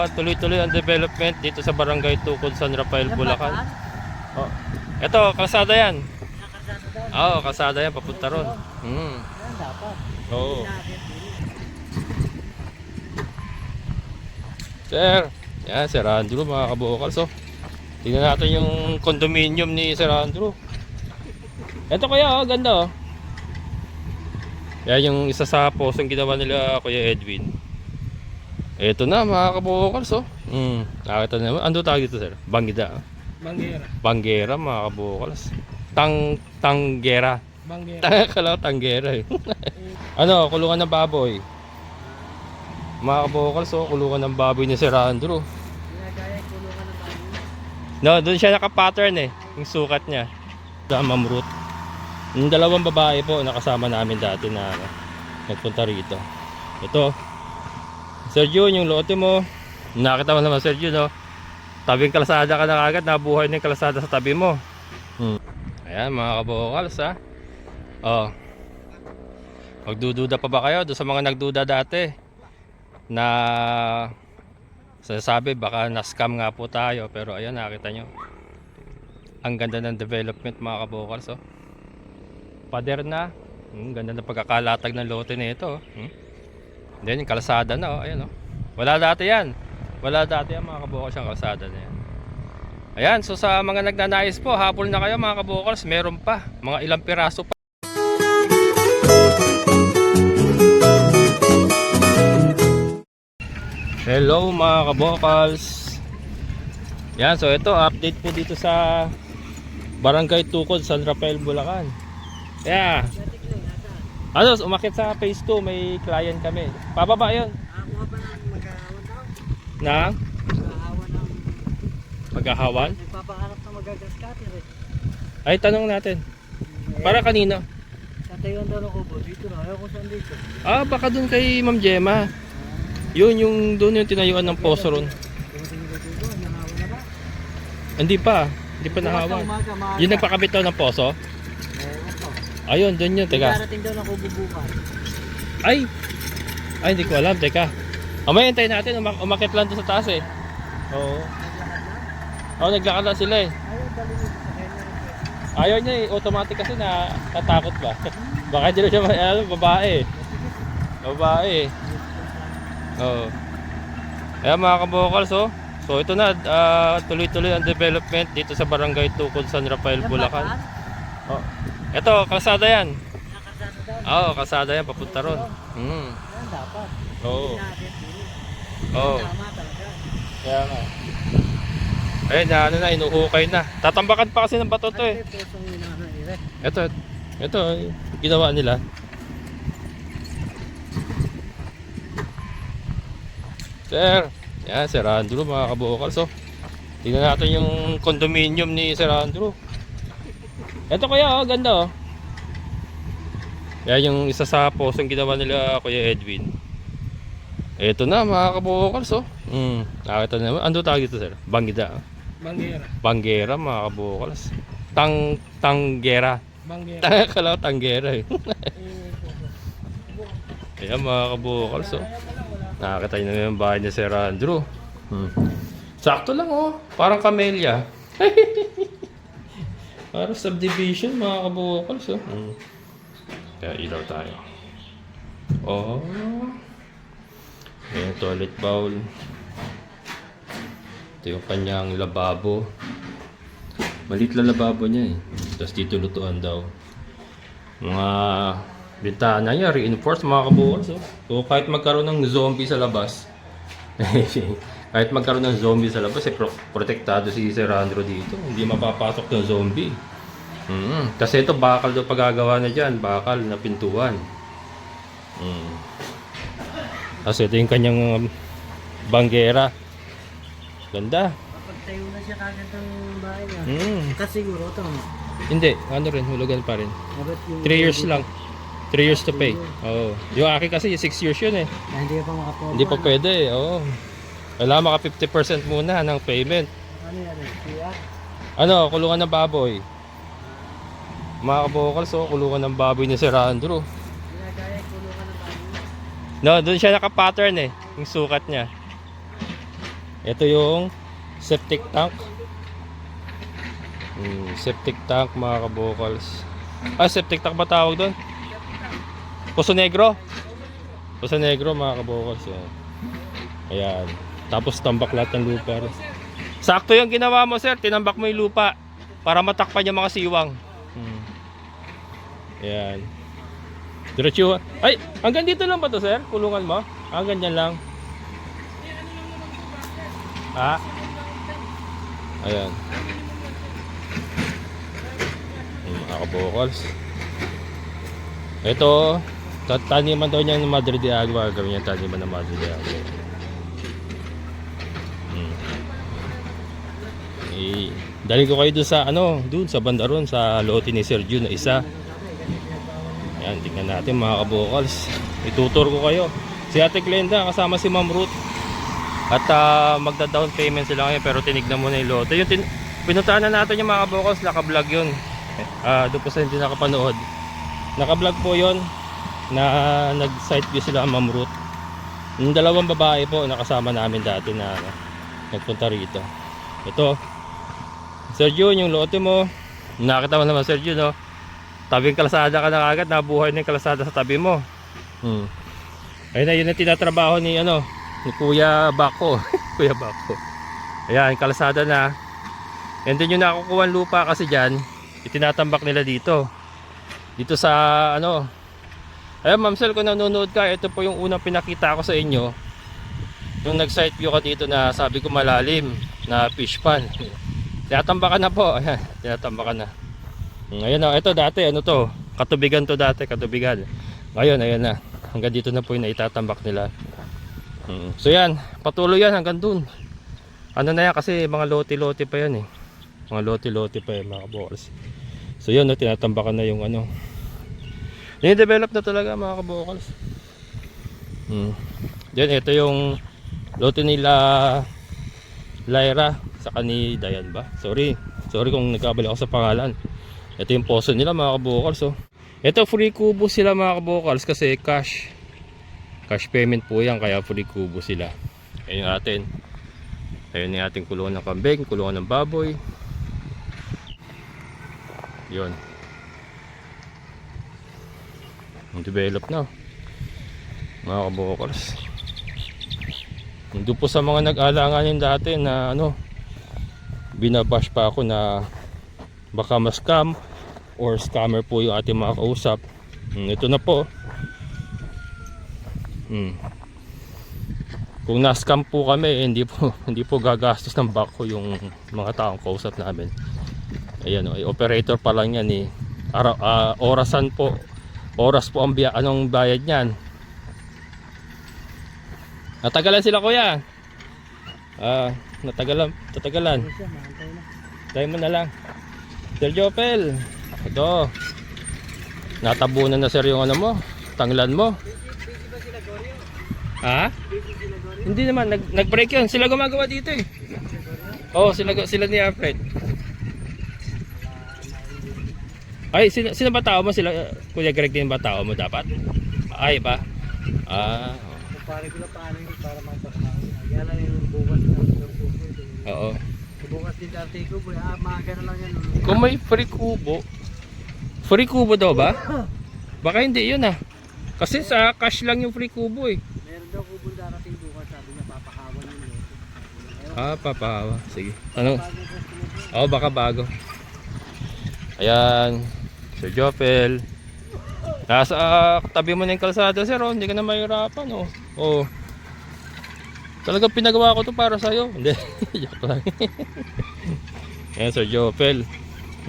tuloy-tuloy ang development dito sa Barangay Tukod, San Rafael, Bulacan. Oh. Ito, kalsada yan. Oo, kalsada yan, papunta ron. Oo. Sir, yan, Sir Andrew, mga kabukal. So, tingnan natin yung condominium ni Sir Andrew. Ito kaya, ganda oh. Yan yung isa sa posong ginawa nila Kuya Edwin. Ito na mga kabukal. So, nakita naman. Ano tawag dito, sir? Banggida. Banggera. Banggera, mga kabukal. Tanggera. Banggera. Kala tanggera eh. Ano, kulungan ng baboy. Mga kabukal, so kulungan ng baboy ni Sir Andrew. Ginagaya kulungan ng baboy. No, doon siya naka-pattern eh. Yung sukat niya. Sa Mamrut. Yung dalawang babae po nakasama namin dati na nagpunta rito. Ito. Sir Jun, yung lote mo. Nakita mo naman Sir Jun, no? Tabing kalsada ka na agad. Nabuhay na yung kalsada sa tabi mo. Ayan mga kabukals ha. Oh. Magdududa pa ba kayo doon sa mga nagduda dati na sasabi baka na-scam nga po tayo? Pero ayan, nakita nyo ang ganda ng development mga kabukals. Oh. Pader na. Ganda ng pagkakalatag ng lote na ito. Then yung kalsada na. Oh. Ayan, oh. Wala dati yan. Wala dati yan mga kabukals, yung kalsada na yan. Ayan, so sa mga nagnanais po, hapon na kayo mga kabukals, meron pa. Mga ilang piraso pa. Hello mga kabukals. Yan, so ito update po dito sa Barangay Tukod, San Rafael, Bulacan. Yeah. Ano, umakit sa phase 2, may client kami. Pababa yun. Ako pa ng maghahawan daw. Na? Maghahawan ng... Maghahawan? Nagpapahanap ng magagas cutter eh. Ay, tanong natin. Para kanino? Tatayuan daw ng kubo. Dito na. Ayaw ko saan dito. Ah, baka dun kay Ma'am Gemma. Yun, doon yung tinayuan ng poso ron. Dumating na dito. Nahawan na ba? Hindi pa. Hindi pa nahawan. Yung nagpakabit daw ng poso? Ayun, doon yun. Teka. Darating daw ng kubo bukas. Ay, hindi ko alam. Teka. Mamaya hintayin natin. Umakit lang doon sa taas eh. Oo. Oo, naglakad lang sila eh. Ayaw niya eh. Automatic kasi na natakot ba? Baka hindi na siya babae. Babae eh. Oo. Ayan mga kabukals oh. So ito na, tuloy-tuloy ang development dito sa Barangay Tukod, San Rafael, Bulacan. Oh. Ito, kalsada yan. Oo, kalsada yan, papunta ron. Yan dapat. Oo. Oo. Tama talaga. Kaya nga. Ayun na, ano na, inuhukay na. Tatambakan pa kasi ng bato to eh. Ito, ginawa nila. Sir, yan, Sir Andrew, mga kabukals. So, tingnan natin yung condominium ni Sir Andrew. Ito kaya, oh, ganda oh. Yan yung isa sa posong ginawa nila Kuya Edwin. Ito na mga kabukals oh. Nakita naman. Ano tawag dito, sir? Banggida. Banggera. Banggera, mga kabukals. Tanggera. Banggera. Kala tanggera eh. Ayan mga kabukals oh. Nakakita nyo na yung bahay ni Sir Andrew. Sakto lang oh. Parang camellia. Parang subdivision mga kabukals oh. Kaya ilaw tayo. Oh. Ayan, toilet bowl. Ito yung kanyang lababo. Maliit lang lababo niya eh. Tapos dito lutuan daw. Mga bintana niya, reinforced mga kabukals. So kahit magkaroon ng zombie sa labas, kahit magkaroon ng zombie sa labas, protektado si Sir Andrew dito. Hindi mapapasok ng zombie. Kasi ito bakal daw pagagawa na dyan. Bakal na pintuan. Kasi ito yung kanyang banggera. Ganda. Kapag tayo na siya kagad ng bahay niya. Kasi siguro ito. Hindi, ano rin, hulugan pa rin. 3 years lang. 3 years to pay. Oo. Yung akin kasi 6 years yun eh. Hindi ka pa makaporma. Hindi pa pwede eh. Oo. Kailangan maka 50% muna ng payment. Ano yan eh? Siya? Ano, kulungan ng baboy. Mga kabukals, so kulungan ng baboy ni Sir Andrew. Ginagaya kulungan ng baboy. No, doon siya naka-pattern eh. Yung sukat niya. Ito yung septic tank. Septic tank mga kabokals. Septic tank ba tawag doon? Poso Negro. Poso Negro mga kabokals. Yan. Ayan. Tapos tambak lahat ng lupa. Sakto yung ginawa mo sir. Tinambak mo yung lupa para matakpan yung mga siwang. Ayan. Diretso. Ay, hanggang dito lang ba to sir? Kulungan mo? Hanggang dyan lang. Ayan. Mga kabokals. Ito, taniman daw niya ng Madre de Agua. Gawin niya taniman ng Madre de Agua. Dali ko kayo dun sa dun sa bandaron sa lote ni Sergio na isa. Ayan, tingnan natin mga kabokals. Itutur ko kayo. Si Ate Glenda kasama si Ma'am Ruth. At magda-down payment sila ngayon pero tinignan mo na yung lote. Yung pinuntahan na natin yung mga kabokals, naka-vlog yun. Doon po sa hindi nakapanood. Naka-vlog po yun na nag-site view sila ang Ma'am Ruth. Yung dalawang babae po nakasama namin dati na nagpunta rito. Ito, Sergio, yung lote mo, nakita mo naman Sergio, no? Tabing kalasada ka na agad, nabuhay na yung kalasada sa tabi mo. Ayun na, yun ang tinatrabaho ni Kuya Bako. Kuya Bako. Ayan, kalasada na. And then yung nakukuha lupa kasi dyan, itinatambak nila dito. Dito sa ayun Ma'am Sel, kung nanonood ka, ito po yung unang pinakita ko sa inyo. Yung nag-site view ka dito na sabi ko malalim na fish pan. Tinatambakan na po. Ayan, tinatambakan na. Ngayon na, ito dati to, katubigan to dati, katubigan. Ngayon, ayan na. Hanggang dito na po yung naitatambak nila. So yan, patuloy yan hanggang dun. Na yan kasi mga lote-lote pa yan eh. Mga lote-lote pa yan mga kabokals. So yun, tinatambakan na yung develop na talaga mga kabokals. Then ito yung lote nila Lyra sa ni Dayan ba? Sorry kung nagkabali ako sa pangalan. Ito yung poso nila mga kabokals. Ito free kubo sila mga kabokals kasi cash payment po yan kaya free kubo sila. Ayun natin. Ayun yung ating kulungan ng kambing, kulungan ng baboy. Yun. Develop na mga kabokals. Doon po sa mga nag-alanganin dati na binabash pa ako na baka ma-scam or scammer po yung ating mga kausap. Ito na po. Kung na-scam po kami, hindi po gagastos ng bako yung mga taong kausap namin. Ayan operator pa lang yan eh. Oras po ang bayad niyan. Natagalan sila kuya. Natagalan. Tayo mo na lang. Sir Jopel. Ito. Natabunan na sir yung tanglan mo. Hindi naman, nag-break yun. Sila gumagawa dito eh. Sila ni Alfred. Ay, sino ba tao mo? Kuya Greg din ba tao mo dapat? Ay ba? Pare ko na paano yun para magpapakain. Yan lang yung bukas ng kubo. Oo. Bukas din dati kubo. Maaga na lang yan. Kung may free kubo daw ba? Baka hindi yun kasi sa cash lang yung free kubo eh. Meron daw kubo darating bukas. Sabi niya papakawan yung lote. Papahawa. Sige. Baka bago. Ayan. Sir Jopel. Nasa tabi mo na yung kalsada sir, hindi ka na mahirapan talagang pinagawa ko to para sa'yo. Hindi, joke lang. Ayan Sir Jopel.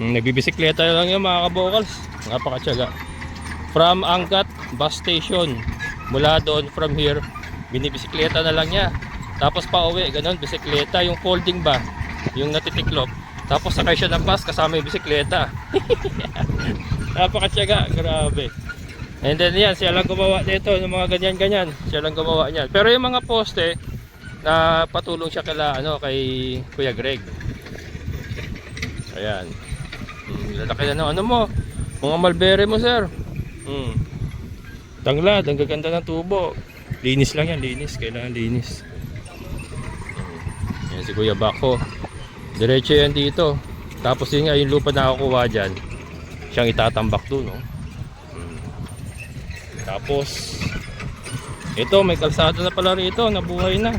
Nagbibisikleta lang yung mga kabokals. Napakatyaga. From Angat bus station, mula doon from here, binibisikleta na lang niya. Tapos pa uwi, ganun, bisikleta, yung folding ba, yung natitiklop. Tapos sakay siya ng bus kasama yung bisikleta. Napakatyaga, grabe. And then yan, siya lang gumawa nito ng mga ganyan-ganyan. Siya lang gumawa niyan. Pero yung mga poste na patulong siya kay Kuya Greg. Ayan. Lalaki na ng mo. Mga malbere mo, sir. Tanglad, ang gaganda ng tubo. Linis lang yan, linis. Kailangan linis. Yan si Kuya Bako. Diretso yan dito. Tapos yun nga, yung lupa na nakukuha dyan, siyang itatambak doon, no? Tapos ito, may kalsada na pala rito, nabuhay na.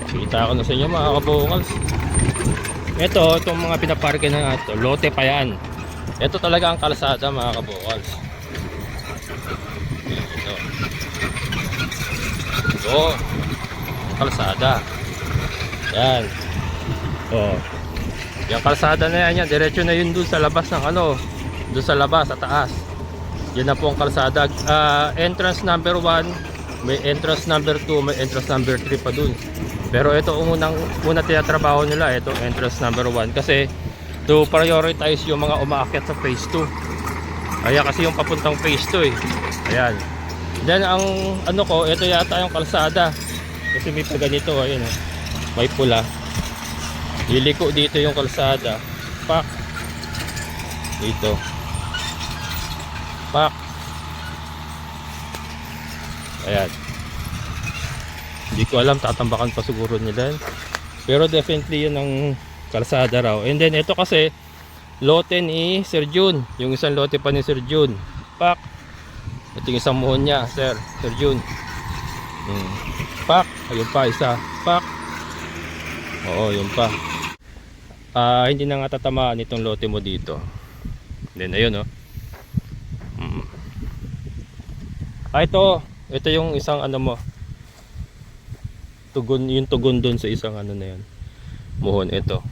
Kita ko na sa inyo mga kabukals. Itong mga pinaparke na ito, lote pa yan. Ito talaga ang kalsada mga kabukals. Ito. Ito, ang kalsada. Yan. Oh. Yung kalsada na yan, diretso na yun dun sa labas ng ano, dun sa labas, sa taas. Yan na po ang kalsada. Entrance number 1, may entrance number 2, may entrance number 3 pa dun. Pero ito unang tinatrabaho nila, ito entrance number 1 kasi to prioritize yung mga umaakyat sa phase 2. Kaya kasi yung papuntang phase 2 eh. Ayan. Then ang ano ko, ito yata yung kalsada. Kasi may pa ganito, ayun oh. May pula. Liliko dito yung kalsada. Pak. Dito. Pak. Ayan. Hindi ko alam, tatambakan pa siguro nila. Pero definitely yun ang kalsada raw. And then ito kasi lote ni Sir Jun. Yung isang lote pa ni Sir Jun. Pak. Ito yung isang muhon niya, Sir Jun. Pak. Ayun pa, isa. Pak. Oo, yun pa. Hindi na nga tatamaan itong lote mo dito. Then ayun oh. Ito yung isang ano mo. Tugon, yung tugon doon sa isang ano na yun. Muhon ito.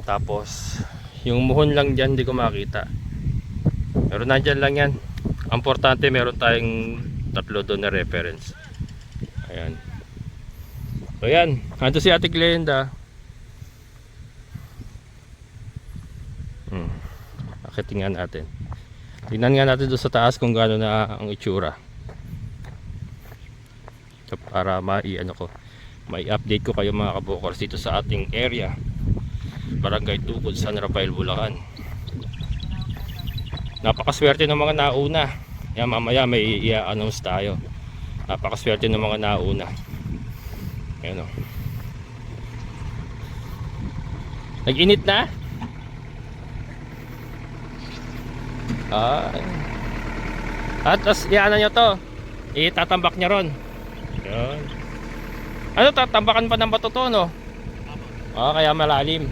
Tapos yung muhon lang diyan hindi ko makita. Pero nandiyan lang yan. Ang importante meron tayong tatlo doon na reference. Ayan. So yan, ando si Ate Glenda. Akitingnan natin. Tingnan nga natin doon sa taas kung gaano na ang itsura. So, para mai-update ko kayo mga kabukors dito sa ating area. Barangay Tukod, San Rafael, Bulacan. Napakaswerte ng mga nauna. Yan, mamaya may i-announce tayo. Napakaswerte ng mga nauna. Ayan o. Nag-init na? At iyanan nyo to, itatambak nyo ron. Yan. Ano, tatambakan pa ng bato to, no? Kaya malalim.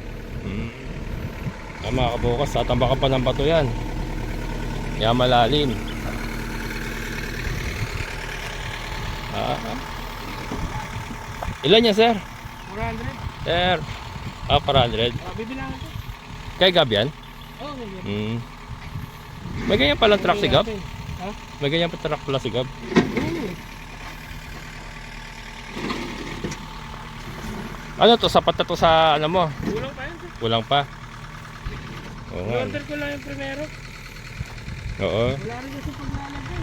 Mga kabukas, tatambakan pa ng bato yan. Kaya malalim. Ilan yan, sir? 400. Sir. 400. Bibilangan ko. Kay Gab yan? Oo, ganyan. May ganyan palang truck si Gab? Ha? May ganyan pa truck pala si Gab? Ano to? Sapat na to sa ano mo? Kulang pa yan. Kulang pa? Oo nga. Order ko lang yung primero. Oo. Wala rin kasi paglalagay.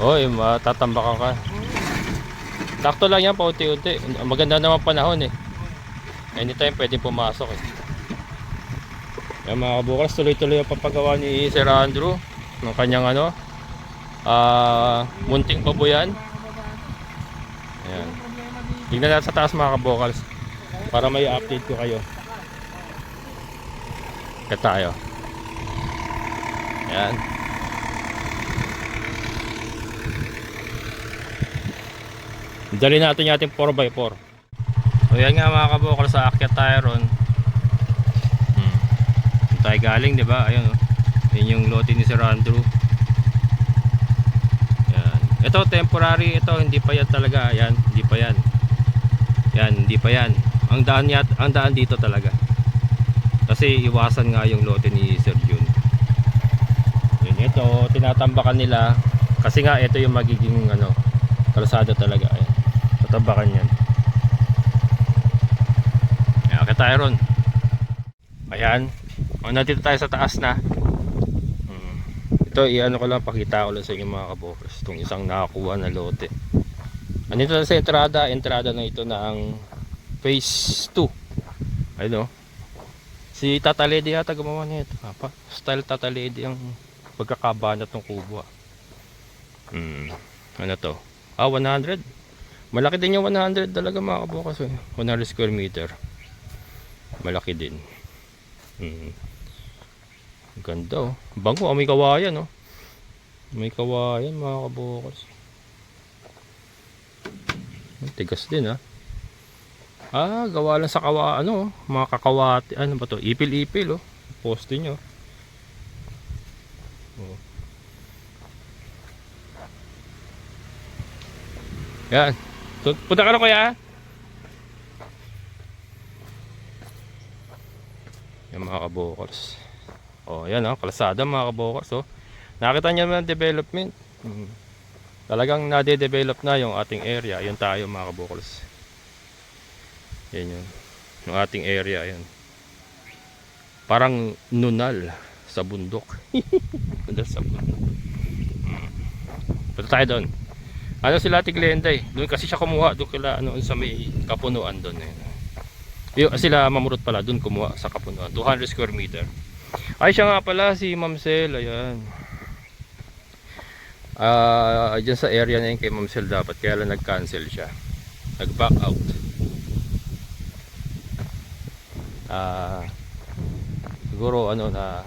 Oo, matatambakan ka. Sakto lang yan, paunti-unti. Maganda naman panahon eh. Anytime pwede pumasok eh. Yan mga kabukas, tuloy-tuloy ang papagawa ni Sir Andrew ng kanyang ano, munting babuyan. Ayan. Tingnan natin sa taas mga kabukals para may update ko kayo. Kaya tayo. Ayan. Dali natin yung ating 4x4. So yan nga mga kabukals, sa akyat tayo ron. Tayo galing, di ba? Ayun oh. Yan yung lote ni Sir Andrew. Yan. Ito temporary, ito hindi pa yan talaga. Yan, hindi pa yan. Yan, hindi pa yan. Ang daan dito talaga. Kasi iwasan nga yung lote ni Sir Jun. Yan, ito tinatambakan nila kasi nga ito yung magiging ano, kalsada talaga. Ayan. Tatambakan yan. Yan, kaya tayo ron. Ayan. Nandito tayo sa taas na. Ito iano ko lang, pakita ko lang sa inyo mga kabukers itong isang nakakuha na lote. Andito na sa entrada na ito na ang phase 2. Ayun o. Si Tata Lady yata gumawa niya ito. Style Tata Lady ang pagkakabanat ng kubo. Ano to? 100? Malaki din yung 100 talaga mga kabukas eh. 100 square meter. Malaki din. Ganda oh. Bango, may kawayan oh. May kawayan mga kabukas. Tigas din ah. Gawa lang sa mga kakawati. Ano ba to? Ipil-ipil oh. Poste nyo. Oh. Yan. So, punta ka na kuya. Yan mga kabokals. Yan kalsada mga kabokals. Nakita niyo naman ang development. Talagang nade-develop na yung ating area. Yun tayo mga kabokals. Yan yun. Yung ating area yan. Parang nunal sa bundok. Nunal sa bundok. Punta tayo doon. Ano sila Tiglenda eh. Doon kasi siya kumuha. Doon kila sa may kapunuan doon eh. Yung sila Mamurot pala doon kumuha sa kapunuan. 200 square meter. Ay siya nga pala si Ma'am Sel. Ayan. Dyan sa area na yun kay Ma'am Sel dapat. Kaya lang nag-cancel siya. Nag-back out. Siguro na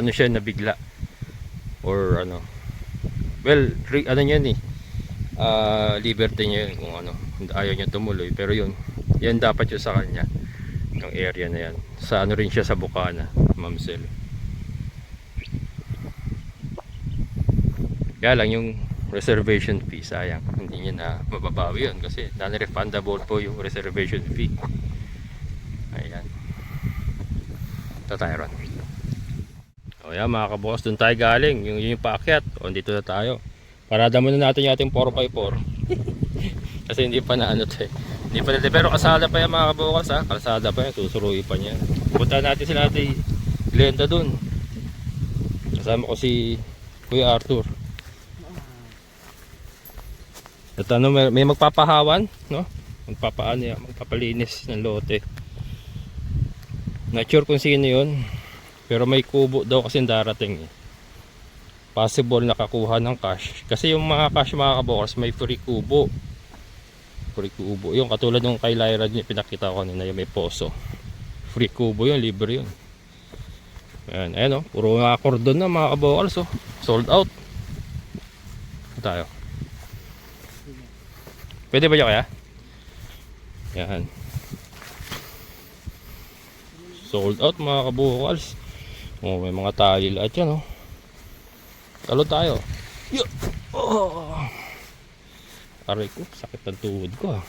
siya nabigla. Or well, yan eh. Liberty niya yun kung ayaw niya tumuloy. Pero yan dapat yun sa kanya. Yung area na yan. Sa rin siya sa Bukana, Ma'am Sel. Kaya lang yung reservation fee, sayang. Hindi niya na mababawi yun kasi non-refundable po yung reservation fee. Ayan. Ito tayo ron. Ayan mga kabukas, doon tayo galing. Yung paakyat. Dito na tayo. Parada muna natin yung ating 4x4. Kasi hindi pa na Hindi pa na. Pero kasada pa yan mga kabukas ha. Kalsada pa yan. Susuruin pa niya. Punta natin sila natin Glenda doon. Kasama ko si Kuya Arthur. At may magpapahawan, no? Magpapalinis ng lote. Not sure kung sino yun. Pero may kubo daw kasi darating eh. Possible nakakuha ng cash. Kasi yung mga cash mga kabokers may free kubo. Free kubo. Yung katulad nung kay Lyra din pinakita ko kanina yung may poso. Free kubo yun, libre yun. Ayan oh. Puro mga cordon na mga kabokers oh. Sold out. Tayo. Pwede ba kaya? Yan. Sold out mga kabokers. May mga tile at yan oh. Talo tayo. Aray ko, sakit ng tuhod ko ah.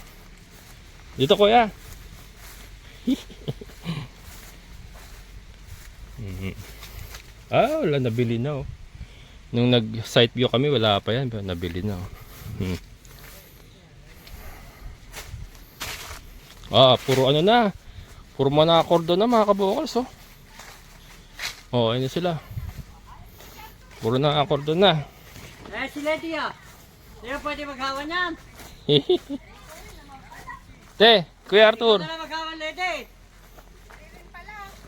Dito kuya. Wala, nabili na oh. Nung nag site view kami wala pa yan, pero nabili na oh. Puro na. Puro mga cordon na mga kabokals oh. Ayun sila. Puro na cordon na. Si Lady ah. Hindi pwede maghawan yan. Te, Kuya Arthur. Hindi na maghawan Lady.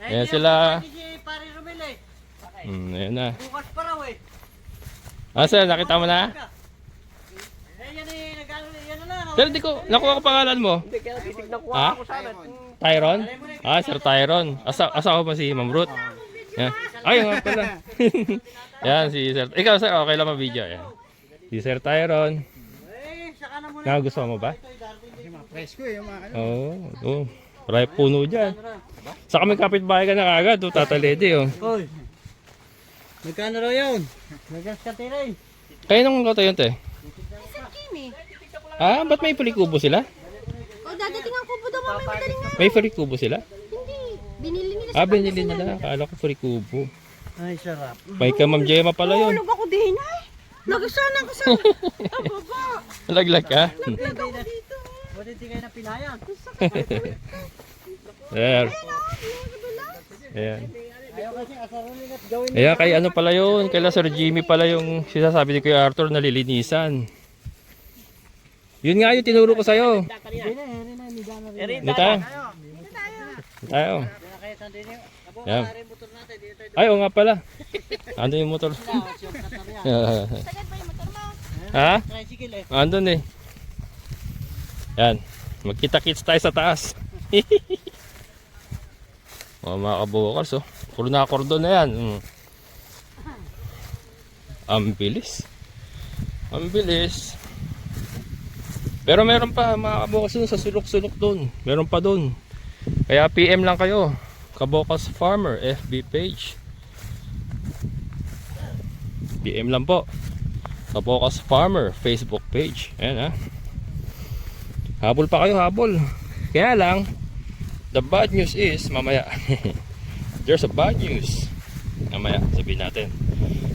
Ayan sila. Pare Romel eh. Ayan na. Bukas pa raw eh. Sir, nakita mo na? Yan eh, yan na lang. Sir, di ko, nakuha ko pangalan mo. Hindi, kaya titignan ko Ha? ako sana. Tyron? Sir Tyron. Asawa pa si Ma'am Ruth. Yan. Ay, nga pala. Yan, si Sir. Ikaw, sir, okay lang ma-video. Yan. Si Sir Tyron. Saka na muna. Nagustuhan mo ba? Presko eh, yung mga Oo. Maraming puno dyan. Sa kami kapitbahay ka na kagad. Tatalede, oh. Hoy. Magkano raw yun? Nagas ka tiray. Kaya nung loto yun, te? Sir Kimi. Ba't may free kubo sila? Dadating ang kubo daw mamaya madaling nga. May free kubo sila? Hindi. Binili nila sa Binili nila. Akala ko free kubo. Ay, sarap. May ka Ma'am Gemma pala yun. Tulog ako din ay. Nagasana ka sa baba. Nalaglag ka? Naglag ako dito. Buti di kayo na pinayan. Sir. Ayan. Ayaw kasi asarunin at gawin. Ayan, kay ano pala yun? Kay Sir Jimmy pala yung sinasabi ni Kuya Arthur na lilinisan. Yun nga yung tinuro ko sa'yo. Hindi tayo. Tayo. Yan. Ay, oo nga pala. Ano yung motor? Sagad ba yung motor mo? Ha? Tricycle eh. Andun eh. Yan. Magkita-kits tayo sa taas. Mga kabukals, oh. Puro na kordon na yan. Ang bilis. Ang bilis. Pero meron pa mga kabukals dun sa sulok-sulok dun. Meron pa dun. Kaya PM lang kayo. Kabukals Farmer FB page. PM lang po. Kabukals Farmer Facebook page. Ayan ha. Habol pa kayo, habol. Kaya lang, the bad news is, mamaya. There's a bad news. Mamaya, sabihin natin.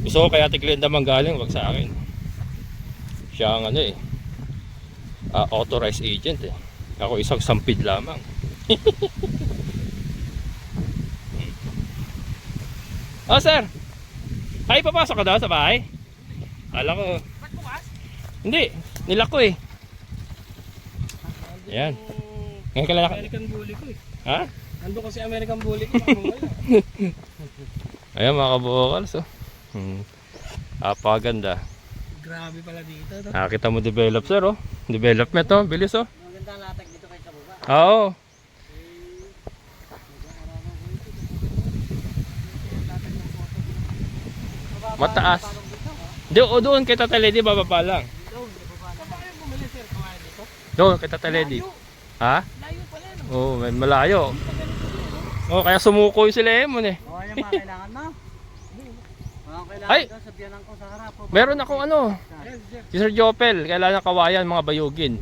Gusto ko kaya Glenda manggaling, wag sa akin. Siya ang ano eh. Authorized agent eh. Ako isang sampid lamang. Oh sir, ay papasok ka daw sa bahay? Kala ko. Ba't bukas? Hindi, nilak ko eh. Ayan. Ngayon ka lang American bully ko eh. ha? Ando kasi American bully ko. Ayan mga kabukals oh. Apaganda. Grabe pala dito. No? Nakakita mo develop sir oh. Development oh, bilis oh. Maganda ang latag dito kay sa baba. Oo. Mataas. Di, o doon kay Tata Lady bababa lang. Doon kay Tata Lady. Ha? Layo pala, no? Oo, may malayo. Oh, kaya sumuko yung sila Emon eh. Oo, yung mga kailangan mo. Mga kailangan Ay! daw, sabihan ko sa harap. Meron akong ano, si Sir Jopel, kailangan kawayan mga bayugin.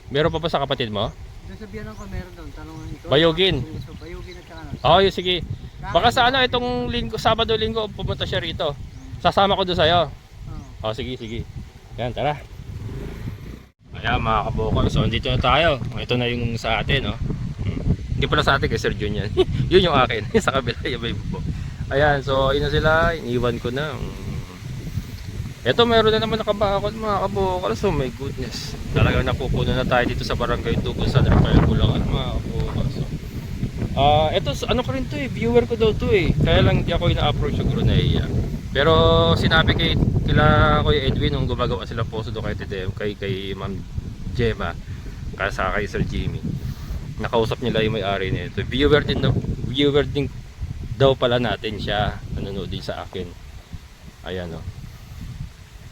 Meron pa ba sa kapatid mo? Doon sabihan ko meron doon. Tanungan ito. Bayugin. Bayugin at saka ano. Oo, yun sige. Baka sa ano, itong linggo, Sabado-Linggo, pumunta siya rito. Sasama ko doon sa'yo. Oo. Oh, sige, sige. Yan, tara. Ayan mga kabukal, so dito na tayo. Ito na yung sa atin, no? Hindi pala sa atin kay Sir Jun yan. Yun yung akin, sa kabila, yung may bubo. Ayan, so ayun na sila, iniwan ko na. Ito meron na naman nakabakot mga kabukal, so my goodness. Talagang napupuno na tayo dito sa Barangay Tugon, San Rafael, Bulacan mga kabukal. So, ito, ano ko rin to eh, viewer ko daw to eh. Kaya lang di ako ina-approach siguro na iya. Pero sinabi kila Kuya Edwin nung gumagawa sila posto doon kay Ma'am Gemma kay Sir Jimmy, nakausap nila yung may-ari nito. Viewer din daw pala natin siya, nanonood din sa akin. Ayan oh.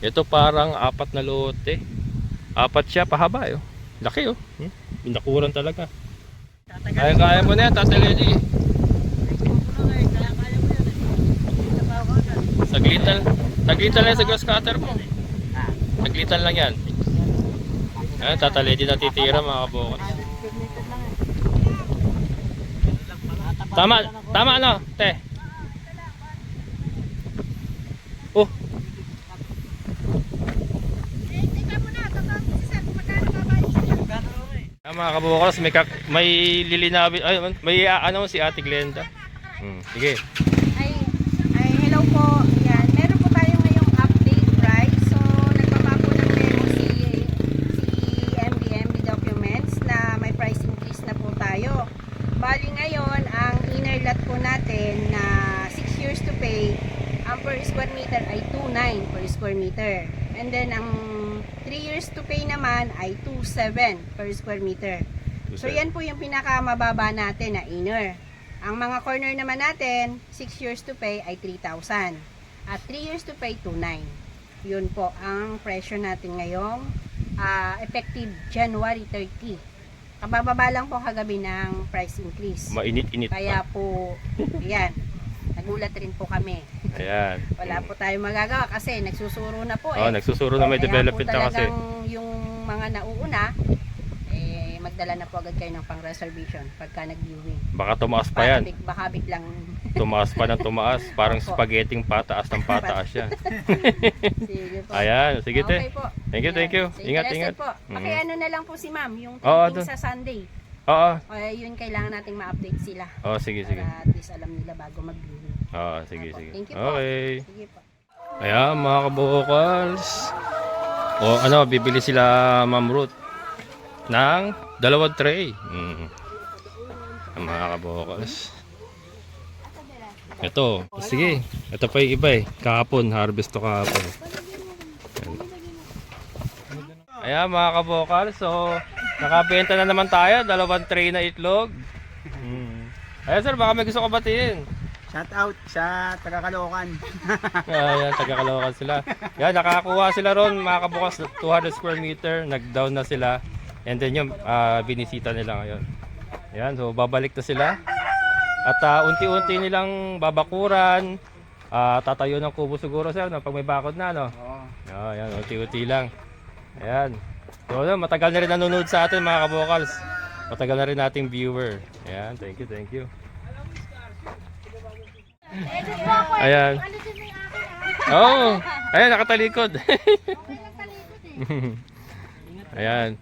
Ito parang 4 na lote. 4 siya pahaba oh. Laki oh. Binakuran talaga. Kaya mo na yan, Tata Lady. Saglitan lang sa grass cutter mo. Saglitan lang yan. Ayan, Tata Lady na titira mga kabukal. Tama ano, te? Oh. Mga kabukals, may lilinawin, ay, may ano si Ate Glenda. Sige. Ay, hello po. Yan, meron po tayo ngayong update price. So, nagbaba po ng memo si MBMB Documents na may price increase na po tayo. Bali ngayon, ang inner lot po natin na 6 years to pay, ang per square meter ay 2.9 per square meter. And then, ang 3 years to pay naman ay 2.7 per square meter. So, yan po yung pinakamababa natin na inner. Ang mga corner naman natin, 6 years to pay ay 3,000. At 3 years to pay, 2,900. Yun po ang presyo natin ngayong effective January 30. Kabababa lang po kagabi ng price increase. Mainit-init Kaya pa. po, yan, nagulat rin po kami. Ayan. Wala po tayong magagawa kasi nagsusuro na po Oh, nagsusuro na may development na kasi. Kaya po talagang yung mga nauna, magdala na po agad kayo ng pang-reservation pagka nag-viewing. Baka tumaas pa yan. Baka biglang Tumaas pa ng tumaas. Parang Opo. spaghetti pataas ng pataas yan. sige po. Ayan, sige te. Okay po. Thank you, thank you. Sa Ingat, interested ingat. po. Pakiano na lang po si ma'am, yung Oo, taping doon. sa Sunday. Oo. Yun kailangan nating ma-update sila. Oh, sige, sige. Para at least alam nila bago mag-viewing. Oo, sige, Opo. sige. Thank you po. Okay. Sige po. Ayan, mga kabukals. O, ano, bibili sila Ma'am Ruth ng 2 tray. Ang mga kabukals. Ito, sige. Ito pa yung iba eh. Kahapon, harvest to kahapon. Ayan. Ayan mga kabokal, so nakabenta na naman tayo, 2 tray na itlog. Ayan sir, baka may gusto ka batiin. Shout out sa taga-Caloocan. Ayan, taga-Caloocan sila. Yan, nakakuha sila ron mga kabukas, 200 square meter, nag-down na sila. And then yung binisita nila ngayon. Ayan, so babalik na sila. At unti-unti nilang babakuran, tatayo ng kubo siguro sir, no? Pag may bakod na, no? Oo. Ayan, unti-unti lang. Ayan. So, matagal na rin nanonood sa atin mga kabokals. Matagal na rin nating viewer. Ayan, thank you, thank you. Ayan. Oh, ayan, nakatalikod. Ayan.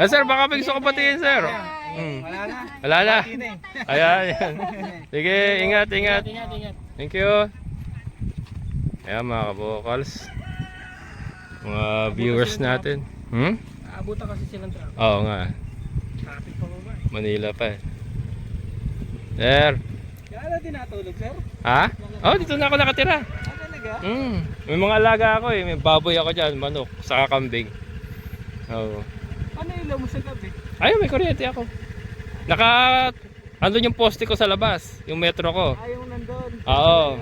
Sir, baka may gusto ko batiin, sir. Wala na. Wala na. Yun eh. Ayan, ayan. Sige, ingat, ingat. Thank you. Ayan mga kabokals. Mga viewers natin. Aabutan kasi silang traffic. Oo nga. Traffic pa ba? Manila pa eh. Sir. Kaya na tinatulog, sir? Ha? Oh, dito na ako nakatira. Talaga? May mga alaga ako eh. May baboy ako dyan, manok, saka kambing. Oo. Ano ilaw mo sa gabi? Ayun, may kuryente ako. Andun yung poste ko sa labas, yung metro ko. Ayaw nandun. Oo.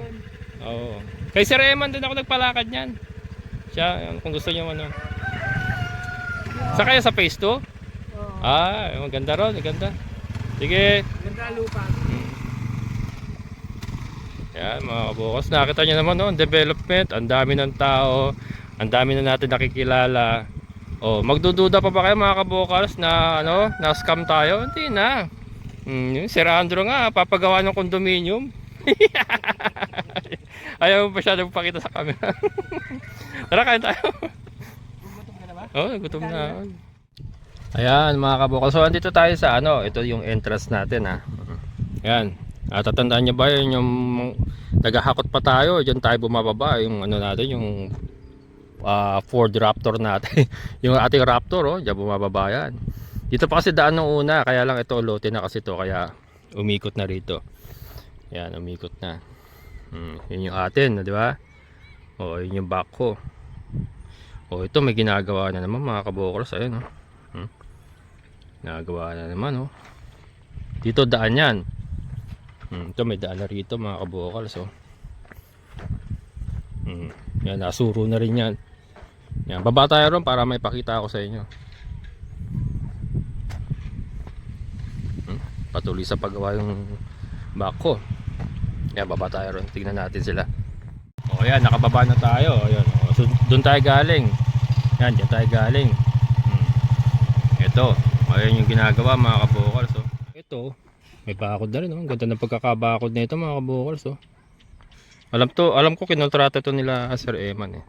Oo. Kay Sir Eman din ako nagpalakad niyan. Siya, kung gusto niyo ano. Sa kaya sa phase 2? Oo. Maganda ron, maganda. Sige. Ganda lupa. Yan mga kabukas, nakita nyo naman no, development, ang dami ng tao, ang dami na natin nakikilala. Magdududa pa ba kayo mga kabukas na na scam tayo? Hindi na. Yung Sir Andrew nga, papagawa ng condominium. Ayaw mo pa siya nagpakita sa camera. Tara, kain tayo. Gutom ka na ba? Gutom na. Ayan mga kabukas, so andito tayo sa ito yung entrance natin ha. Ayan. Tatandaan nyo ba yun yung naghahakot pa tayo, dyan tayo bumababa yung natin, yung Ford Raptor natin. Yung ating Raptor, dyan bumababa yan. Dito pa kasi daan nung una, kaya lang ito lote na kasi ito, kaya umikot na rito. Yan, umikot na. Yun yung atin, di ba? Yun yung back ko. Ito may ginagawa na naman mga kabokers, ayun Nagawa na naman Dito daan yan. Ito may daan na rito mga kabukal, so yan, nasuro na rin yan. Yan, baba tayo ron para may pakita ako sa inyo. Patuloy sa paggawa yung back ko. Yan, baba tayo ron, tignan natin sila. Yan, nakababa na tayo. Ayan, so doon tayo galing. Yan, dyan tayo galing. Ito, ayun yung ginagawa mga kabukal, so ito may bakod na rin, ang ganda ng pagkakabakod na ito mga kabukals. Alam ko kinontrata to nila Sir Eman eh.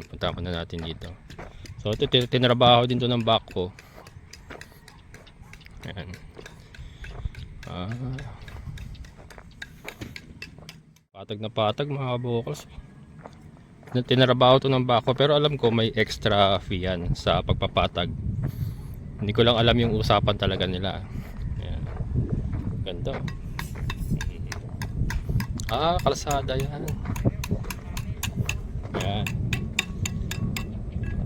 Punta ko na natin dito. So ito tinrabaho din to ng back ko. Ayan. Patag na patag mga kabukals. Tinrabaho to ng back ko, pero alam ko may extra fee yan sa pagpapatag. Hindi ko lang alam yung usapan talaga nila. Ganda. Kalsada yan. Ayan.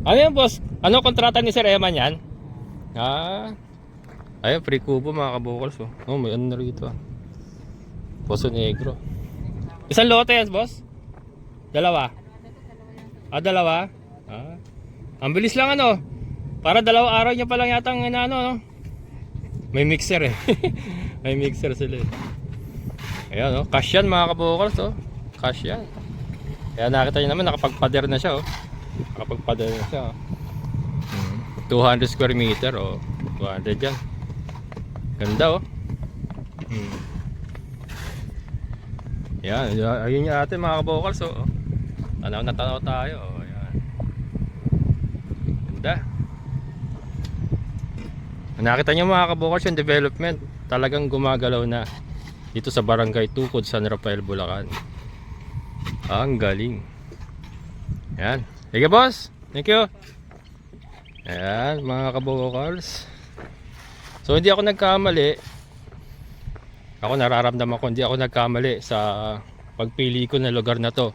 Ano yan boss? Ano kontrata ni Sir Eman yan? Ayan, free kubo mga kabukals. May ano na rito. Poso Negro. Isang lote yan boss? Dalawa? Dalawa? Ang bilis lang para 2 araw niya pa lang yata ang May mixer eh. May mixer sila eh. Ayan cash yan mga kabukals cash yan. Kaya nakita nyo naman nakapagpader na siya Nakapagpader na siya 200 square meter 200 yan. Ganda Yan, ayun yung atin mga kabukals tanaw na tanaw tayo ayan. Ganda. Nakita nyo mga kabukals yung development talagang gumagalaw na dito sa Barangay Tukod, San Rafael, Bulacan. Ang galing. Yan. Sige boss, thank you. Ayan mga kabukals. So hindi ako nagkamali. Ako nararamdaman ko hindi ako nagkamali sa pagpili ko ng lugar na to.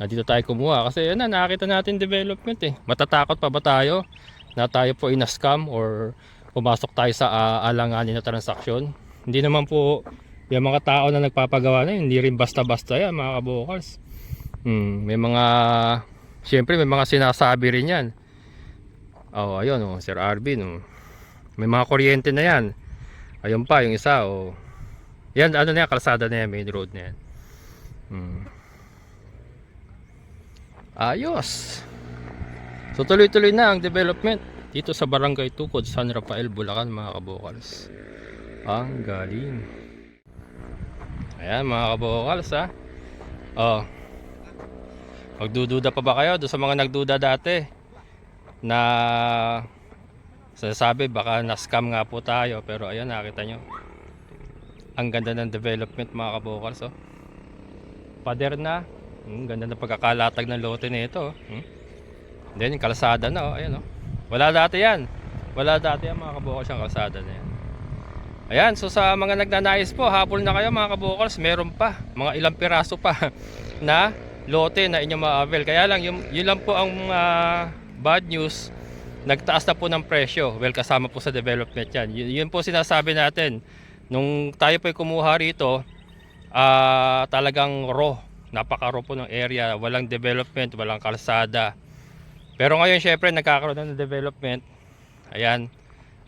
dito tayo kumuha kasi yan na, nakita natin development eh. Matatakot pa ba tayo na tayo po ina-scam or pumasok tayo sa alanganin na transaksyon? Hindi naman po yung mga tao na nagpapagawa na yun, hindi rin basta-basta yan mga kabukals. May mga, siyempre may mga sinasabi rin yan. Oh, ayun oh, Sir Arvin oh. May mga kuryente na yan. Ayun pa yung isa oh. Yan ano na yan, kalsada na yan, main road na yan. Ayos. So tuloy-tuloy na ang development dito sa Barangay Tukod, San Rafael, Bulacan mga kabukals. Ang galing. Ayan mga kabukals ha. Oh. Magdududa pa ba kayo doon sa mga nagduda dati na sinasabi baka na-scam nga po tayo, pero ayan nakita nyo. Ang ganda ng development mga kabukals oh. Pader na. Ganda ng pagkakalatag ng lote nito. Then yung kalsada na oh, ayan oh. Wala dati yan. Wala dati yan mga kabukals yung kalsada na yan. Ayan, so sa mga nagnanais po, hapon na kayo mga kabukals, meron pa mga ilang piraso pa na lote na inyong ma-avail. Kaya lang yun lang po ang bad news. Nagtaas na po ng presyo. Well, kasama po sa development yan. Yun po sinasabi natin. Nung tayo po kumuha rito, talagang raw. Napaka-raw po ng area. Walang development, walang kalsada. Pero ngayon syempre nagkakaroon na ng development. Ayan,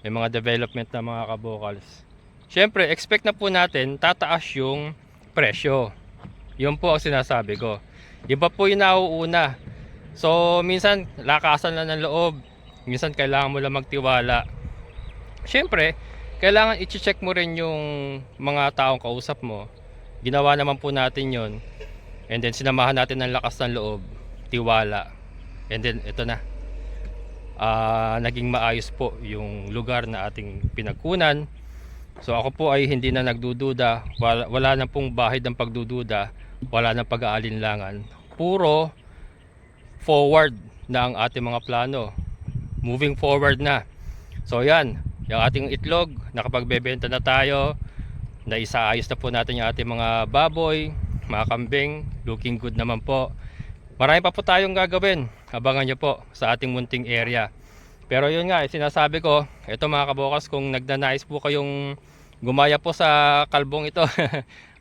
may mga development na mga kabukals. Syempre expect na po natin tataas yung presyo. Yun po ang sinasabi ko. Iba po yung nauuna. So minsan lakasan lang ng loob. Minsan kailangan mo lang magtiwala. Syempre kailangan i-check mo rin yung mga taong kausap mo. Ginawa naman po natin yon. And then sinamahan natin ng lakas ng loob, tiwala. And then ito na. Naging maayos po yung lugar na ating pinagkunan. So ako po ay hindi na nagdududa. Wala na pong bahid ng pagdududa. Wala nang pag-aalinlangan. Puro forward na ang ating mga plano. Moving forward na. So yan, yung ating itlog, nakapagbebenta na tayo. Naisaayos na po natin yung ating mga baboy, mga kambing. Looking good naman po. Marami pa po tayong gagawin. Abangan nyo po sa ating munting area. Pero yun nga, sinasabi ko, ito mga kabukas, kung nagnanais po kayong gumaya po sa kalbong ito.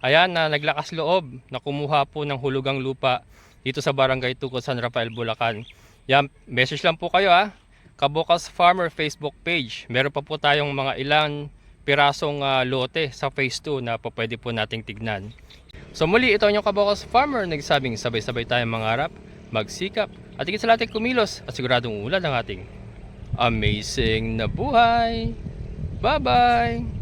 Ayan, na naglakas loob na kumuha po ng hulugang lupa dito sa Barangay Tukod, San Rafael, Bulacan. Yan, message lang po kayo ha. Kabukas Farmer Facebook page. Meron pa po tayong mga ilang pirasong lote sa phase 2 na po pwede po nating tignan. So muli, ito yung Kabukas Farmer nagsabing sabay-sabay tayong mangarap, magsikap, at higit sa lahat kumilos at siguradong ulan ng ating amazing na buhay. Bye-bye!